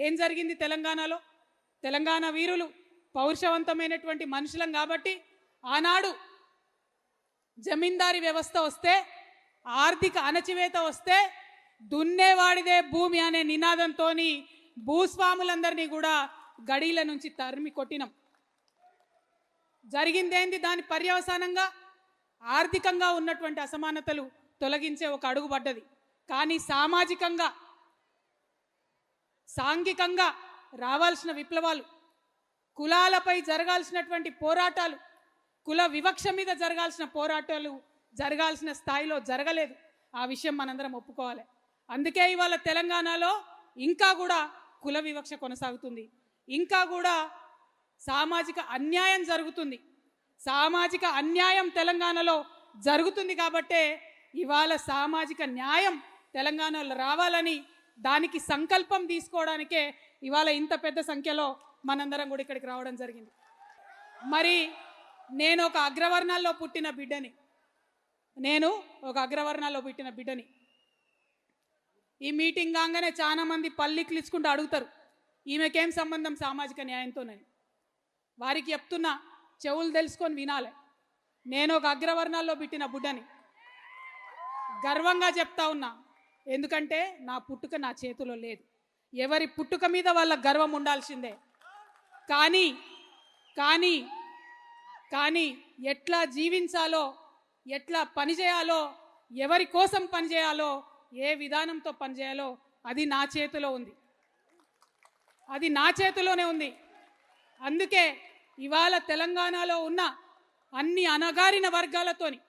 ఏం జరిగింది తెలంగాణలో? తెలంగాణ వీరులు పౌరుషవంతమైనటువంటి మనుషులం కాబట్టి ఆనాడు జమీందారీ వ్యవస్థ వస్తే, ఆర్థిక అణచివేత వస్తే దున్నేవాడిదే భూమి అనే నినాదంతో భూస్వాములందరినీ కూడా గడీల నుంచి తరిమి కొట్టినాం. జరిగిందేంది? దాని పర్యవసానంగా ఆర్థికంగా ఉన్నటువంటి అసమానతలు తొలగించే ఒక అడుగు పడ్డది. కానీ సామాజికంగా, సాంఘికంగా రావాల్సిన విప్లవాలు, కులాలపై జరగాల్సినటువంటి పోరాటాలు, కుల వివక్ష మీద జరగాల్సిన పోరాటాలు జరగాల్సిన స్థాయిలో జరగలేదు. ఆ విషయం మనందరం ఒప్పుకోవాలి. అందుకే ఇవాళ తెలంగాణలో ఇంకా కూడా కుల వివక్ష కొనసాగుతుంది, ఇంకా కూడా సామాజిక అన్యాయం జరుగుతుంది. సామాజిక అన్యాయం తెలంగాణలో జరుగుతుంది కాబట్టే ఇవాళ సామాజిక న్యాయం తెలంగాణలో రావాలని దానికి సంకల్పం తీసుకోవడానికే ఇవాళ ఇంత పెద్ద సంఖ్యలో మనందరం కూడా ఇక్కడికి రావడం జరిగింది. మరి నేను ఒక అగ్రవర్ణాల్లో పుట్టిన బిడ్డని. ఈ మీటింగ్ కాగానే చాలా మంది పల్లికి ఇచ్చుకుంటూ అడుగుతారు, ఈమెకేం సంబంధం సామాజిక న్యాయంతోనని. వారికి చెప్తున్నా, చెవులు తెలుసుకొని వినాలి. నేను ఒక అగ్రవర్ణాల్లో పుట్టిన బిడ్డని, గర్వంగా చెప్తా ఉన్నా. ఎందుకంటే నా పుట్టుక నా చేతిలో లేదు. ఎవరి పుట్టుక మీద వాళ్ళ గర్వం ఉండాల్సిందే. కానీ కానీ కానీ ఎట్లా జీవించాలో, ఎట్లా పనిచేయాలో, ఎవరి కోసం పనిచేయాలో, ఏ విధానంతో పనిచేయాలో అది నా చేతిలో ఉంది. అది నా చేతిలోనే ఉంది. అందుకే ఇవాళ తెలంగాణలో ఉన్న అన్ని అణగారిన వర్గాలతోని,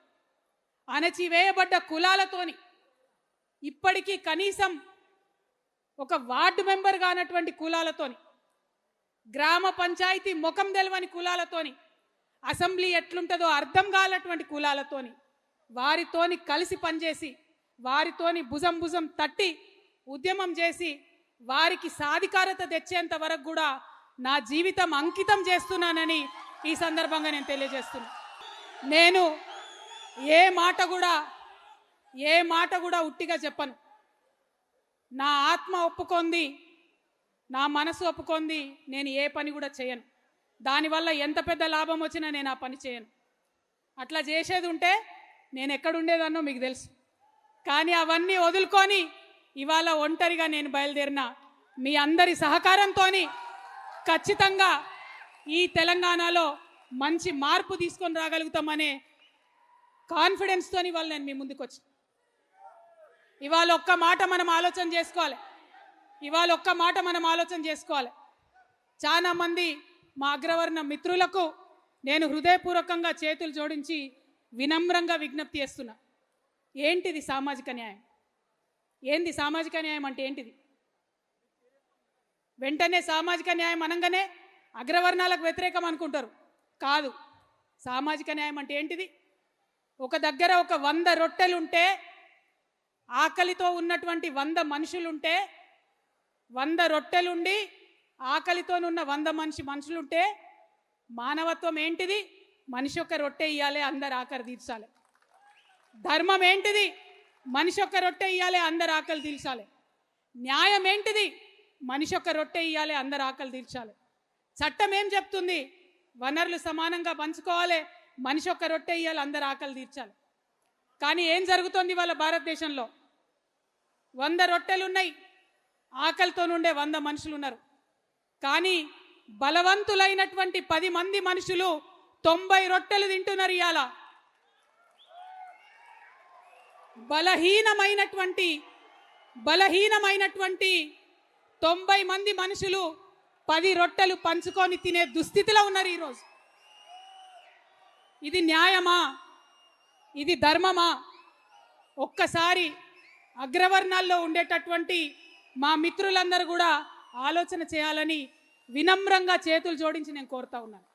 అణచివేయబడ్డ కులాలతోని, ఇప్పటికీ కనీసం ఒక వార్డు మెంబర్ కానటువంటి కులాలతోని, గ్రామ పంచాయతీ ముఖం తెలవని కులాలతోని, అసెంబ్లీ ఎట్లుంటుందో అర్థం కానటువంటి కులాలతోని, వారితోని కలిసి పనిచేసి, వారితోని భుజం భుజం తట్టి ఉద్యమం చేసి వారికి సాధికారత తెచ్చేంత వరకు కూడా నా జీవితం అంకితం చేస్తున్నానని ఈ సందర్భంగా నేను తెలియజేస్తున్నా. నేను ఏ మాట కూడా ఉట్టిగా చెప్పను. నా ఆత్మ ఒప్పుకుంది, నా మనసు ఒప్పుకుంది, నేను ఏ పని కూడా చేయను. దానివల్ల ఎంత పెద్ద లాభం వచ్చినా నేను ఆ పని చేయను. అట్లా చేసేది ఉంటే నేను ఎక్కడుండేదన్నో మీకు తెలుసు. కానీ అవన్నీ వదులుకొని ఇవాళ ఒంటరిగా నేను బయలుదేరిన మీ అందరి సహకారంతో ఖచ్చితంగా ఈ తెలంగాణలో మంచి మార్పు తీసుకొని రాగలుగుతామనే కాన్ఫిడెన్స్తో ఇవాళ నేను మీ ముందుకు వచ్చి ఇవాళ ఒక్క మాట మనం ఆలోచన చేసుకోవాలి. చాలా మంది మా అగ్రవర్ణ మిత్రులకు నేను హృదయపూర్వకంగా చేతులు జోడించి వినమ్రంగా విజ్ఞప్తి చేస్తున్నా. ఏంటిది సామాజిక న్యాయం? ఏంది సామాజిక న్యాయం అంటే ఏంటిది? వెంటనే సామాజిక న్యాయం అనగానే అగ్రవర్ణాలకు వ్యతిరేకం అనుకుంటారు. కాదు. సామాజిక న్యాయం అంటే ఏంటిది? ఒక దగ్గర ఒక 100 రొట్టెలుంటే, ఆకలితో ఉన్నటువంటి 100 మనుషులుంటే, 100 రొట్టెలుండి ఆకలితోనున్న 100 మనుషులుంటే మానవత్వం ఏంటిది? మనిషి ఒక రొట్టె ఇయ్యాలి, అందరు ఆకలి తీర్చాలి. ధర్మం ఏంటిది? మనిషి ఒక రొట్టె ఇయ్యాలి, అందరు ఆకలి తీర్చాలి. న్యాయం ఏంటిది? మనిషి ఒక రొట్టె ఇయ్యాలి, అందరు ఆకలి తీర్చాలి. చట్టం ఏం చెప్తుంది? వనరులు సమానంగా పంచుకోవాలి, మనిషి ఒక రొట్టె ఇయ్యాలి, అందరు ఆకలి తీర్చాలి. కానీ ఏం జరుగుతుంది వాళ్ళ భారతదేశంలో? 100 రొట్టెలున్నాయి, ఆకలితో నుండే 100 మనుషులు ఉన్నారు. కానీ బలవంతులైనటువంటి 10 మంది మనుషులు 90 రొట్టెలు తింటున్నారు. ఇవాళ బలహీనమైనటువంటి 90 మంది మనుషులు 10 రొట్టెలు పంచుకొని తినే దుస్థితిలో ఉన్నారు ఈరోజు. ఇది న్యాయమా? ఇది ధర్మమా? ఒక్కసారి అగ్రవర్ణాల్లో ఉండేటటువంటి మా మిత్రులందరూ కూడా ఆలోచన చేయాలని వినమ్రంగా చేతులు జోడించి నేను కోరుతా ఉన్నాను.